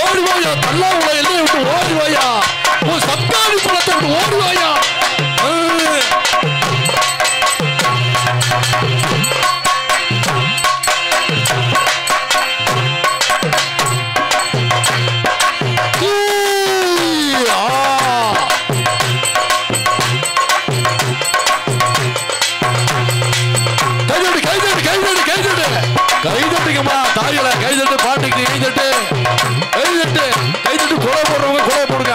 ஓடுவாயா நல்லா எல்லையை விட்டு ஓடுவாயா உன் சப்தாடி பழத்தை விட்டு ஓடுவாயா கைதட்டுங்கம்மா தாயில கைதட்டு பாட்டுக்கு கைதட்டு கைதட்டு கைதட்டு கொலை போடுறவங்க கொலை போடுங்க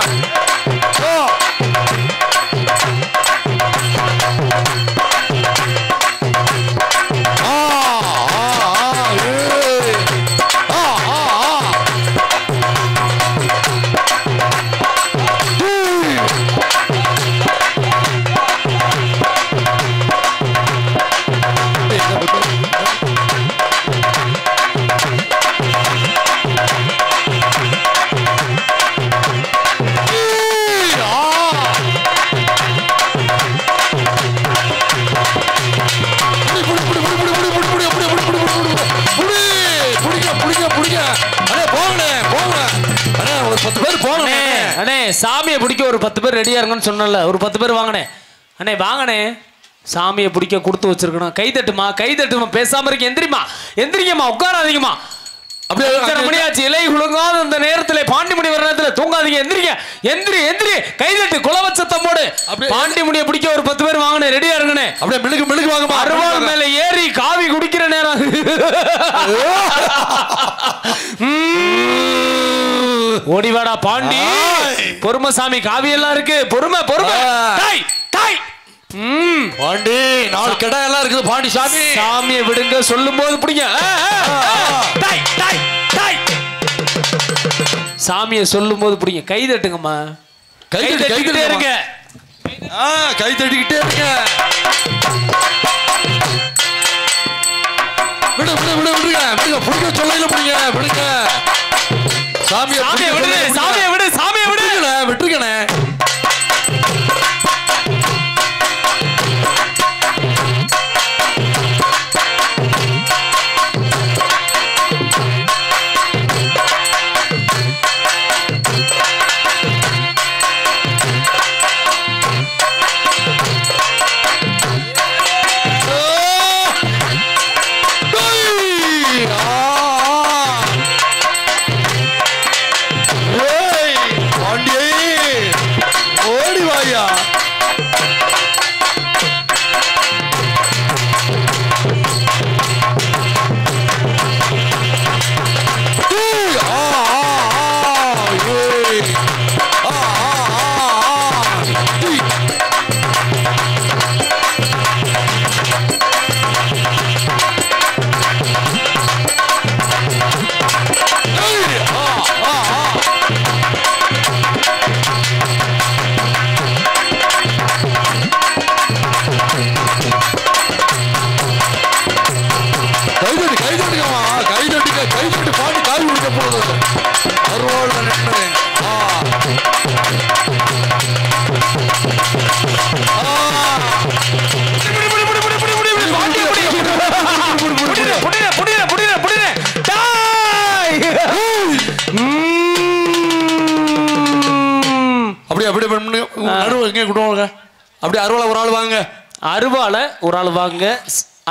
சாமியை பிடிக்க ஒரு 10 பேர் ரெடியா இருங்கன்னு சொன்னல ஒரு 10 பேர் வாங்கனே அண்ணே வாங்கனே சாமியை பிடிக்க கொடுத்து வச்சிருக்கணும் கைதட்டுமா கைதட்டுமா பேசாம இருக்க எந்திரிமா எந்திரிங்கம்மா உட்காராதீங்கம்மா அப்படியே 5:30 மணி ஆச்சு இலை குலுங்காத அந்த நேரத்துல பாண்டிமுடி வர நேரத்துல தூங்காதீங்க எந்திரிங்க எந்திரி எந்திரி கைதட்டு குலவச்சத்தமோடு பாண்டிமுடியை பிடிக்க ஒரு 10 பேர் வாங்கனே ரெடியா இருங்கனே அப்படியே மிளுக்கு மிளுக்கு வாங்கம்மா அருவாள் மேல ஏறி காவி குடிக்கிற நேரம் ஓடிவாடா பாண்டி பொறுமசாமி காவி எல்லாம் இருக்கு பொறுமை பொறுமை தாய் தாய் பாண்டி நாலு கடை எல்லாம் இருக்குது பாண்டி சாமி சாமியை விடுங்க சொல்லும் போது பிடிங்க தாய் தாய் தாய் சாமியை சொல்லும் போது பிடிங்க கை தட்டுங்கம்மா கை தட்டிக்கிட்டே இருங்க கை தட்டிக்கிட்டே இருங்க விடு விடு விடு விடுங்க விடுங்க பிடிக்க சொல்லையில பிடிங்க விடுங்க சாமியை விடு சாமியை விடு சாமியை விடு விட்டுருக்கனே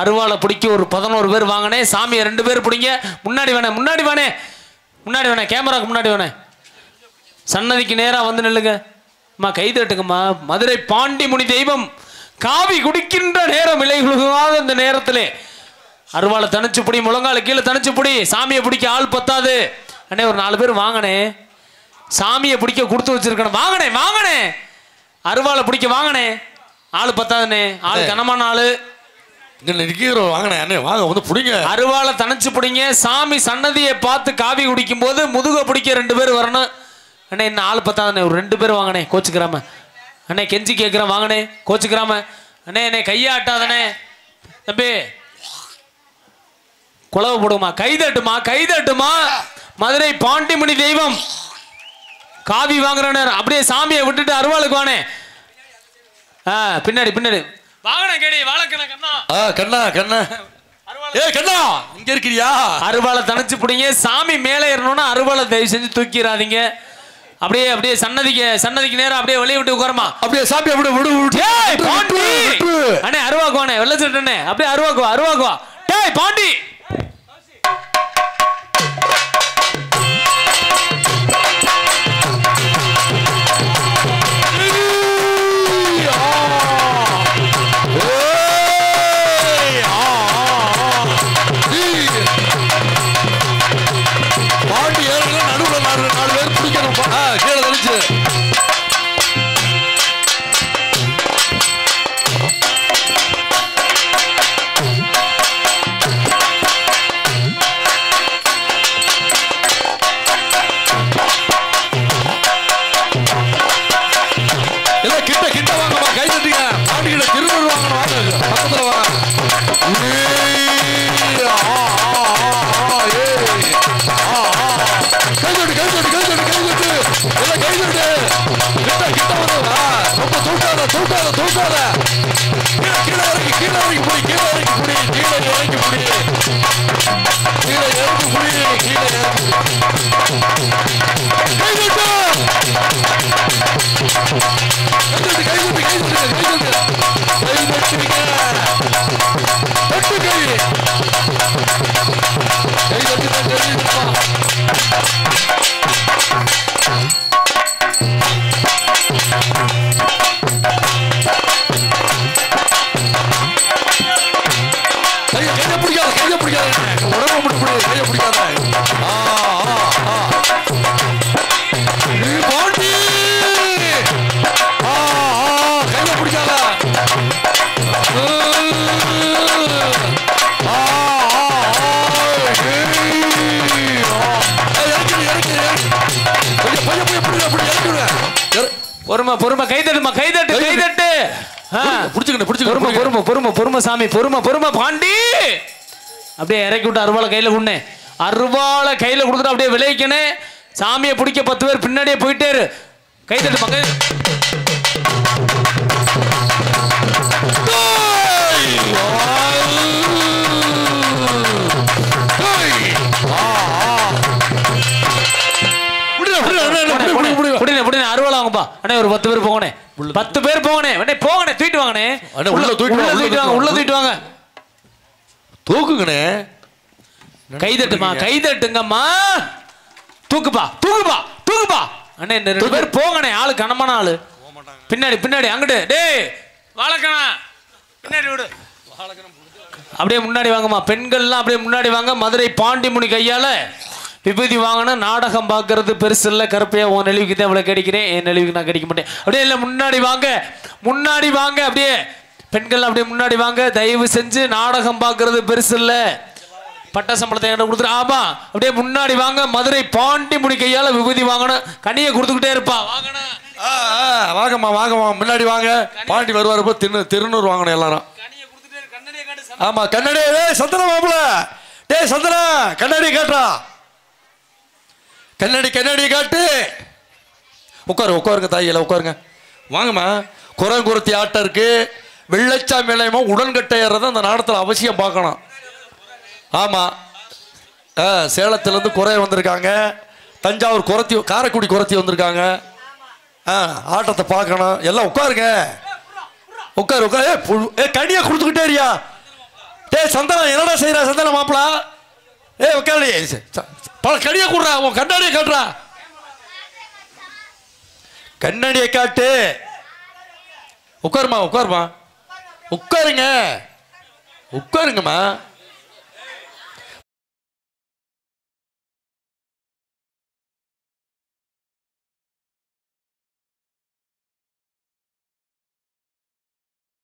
அருவாளை பிடிக்க ஒரு 11 பேர் வாங்கினே சாமியை 2 பேர் பிடிங்க முன்னாடி வேணே முன்னாடி வேணே முன்னாடி வேணே கேமராக்கு முன்னாடி வேணே சன்னதிக்கு நேராக வந்து நில்லுங்க அம்மா கை தட்டுங்கம்மா மதுரை பாண்டிமுனி தெய்வம் காவி குடிக்கின்ற நேரம் இலை குலுங்காத இந்த நேரத்திலே அருவாளை தனிச்சு பிடி முழங்கால கீழே தனிச்சு பிடி சாமியை பிடிக்க ஆள் பத்தாது அண்ணே ஒரு 4 பேர் வாங்கினே சாமியை பிடிக்க கொடுத்து வச்சிருக்கணும் வாங்கினே வாங்கினே அருவாளை பிடிக்க வாங்கினே ஆள் பத்தாதுண்ணே ஆள் கனமான ஆளு அருவாளை தனிச்சு பிடிங்க சாமி சன்னதியை பார்த்து காவி குடிக்கும் போது முதுக பிடிக்க 2 பேர் வரணும் அண்ணே என்ன ஆள் பத்தாதுண்ணே ஒரு 2 பேர் வாங்கினே கோச்சுக்கிறாம அண்ணே கெஞ்சி கேட்குறேன் வாங்கினே கோச்சுக்கிறாம அண்ணே என்னை கையாட்டாதண்ணே தம்பி குழவு போடுமா கைதட்டுமா மதுரை பாண்டிமுனி தெய்வம் காவி வாங்குற நேரம் அப்படியே சாமியை விட்டுட்டு அருவாளுக்கு வானே பின்னாடி பின்னாடி வாங்கண்ணே கேடி வாழக்கண்ணா கண்ணா கண்ணா கண்ணா அருவாளை ஏய் கண்ணா இங்க இருக்கிறியா? அருவாளை தனிச்சு பிடிங்க. சாமி மேலே ஏறணும்னா அருவாளை தயவு செஞ்சு தூக்கிடாதீங்க. அப்படியே அப்படியே சன்னதிக்கு நேரம் அப்படியே வெளியே விட்டு உட்காரமா. அப்படியே சாமி அப்படியே விடு. அண்ணே அருவாக்குவானே வெள்ள சட்டனே அப்படியே அருவாக்குவா. டேய் பாண்டி பொறுமை கைதட்டு பொறுமை சாமி பொறுமை பாண்டி. அப்படியே இறக்கி விட்டு அருவாளை கையில கொடுனே. அருவாளை கையில கொடுத்துட்டு அப்படியே விளைவிக்கணே. சாமியை பிடிக்க 10 பேர் பின்னாடியே போயிட்டே கைதட்டு. அருவாளை வாங்கப்பா அண்ணே. ஒரு 10 பேர் போகணே. 10 பேர் போகணே. போகணே தூக்கிட்டு வாங்கண்ணே. உள்ள தூக்கிட்டு வாங்க. தூக்குங்கண்ணே. கைதட்டுங்கம்மா. தூக்குப்பா அண்ணே. 2 பேர் போங்கண்ணே. ஆளு கனமான ஆளு. பின்னாடி அங்கிட்டு டேய் வாழக்கணா பின்னாடி விடு. அப்படியே முன்னாடி வாங்கம்மா. பெண்கள்லாம் அப்படியே முன்னாடி வாங்க. மதுரை பாண்டிமுனி கையால விபூதி வாங்கணும். நாடகம் பார்க்கறது பெருசு இல்லை. கருப்பையா உன் நெளிவுக்கு தான் இவ்வளோ கிடைக்கிறேன். என் நெளிவுக்கு நான் கிடைக்க மாட்டேன். அப்படியே இல்லை முன்னாடி வாங்க. அப்படியே பெண்கள் அப்படியே முன்னாடி வாங்க. தயவு செஞ்சு நாடகம் பார்க்கறது பெருசு இல்லை. பட்ட சம்பளத்தை என்கிட்ட கொடுத்துரு. ஆமா அப்படியே முன்னாடி வாங்க. மதுரை பாண்டிமுனி கையால விபூதி வாங்கணும். கனியை கொடுத்துக்கிட்டே இருப்பா. வாங்கம்மா முன்னாடி வாங்க. பாண்டி வருவாரு. திருநூறு வாங்கணும் எல்லாரும். ஆமா கண்ணாடி. சந்தன மாப்பிள டேய் சந்தனா கண்ணாடி காட்டுறா. கண்ணாடி காட்டு. உட்காருங்க தாயில உட்காருங்க. வாங்கம்மா. குரங்குருத்தி ஆட்டம் இருக்கு. வெள்ளச்சாமி இளையமா உடன்கட்டை ஏறத அந்த நாடத்தில் அவசியம் பார்க்கணும். ஆமா சேலத்திலேருந்து குறை வந்திருக்காங்க. தஞ்சாவூர் குரத்தி காரைக்குடி குரத்தி வந்திருக்காங்க. ஆட்டத்தை பார்க்கணும். எல்லாம் உட்காருங்க. உட்காரு. கனியா கொடுத்துக்கிட்டேரியா. டேய் சந்தனம் என்னடா செய்யறா சந்தன மாப்பிளா? உட்காரு. பல கனியா கொடுறா. உன் கண்ணாடியை காட்டுறா. கண்ணாடியை காட்டு. உட்காருங்கம்மா. உட்காருங்கம்மா.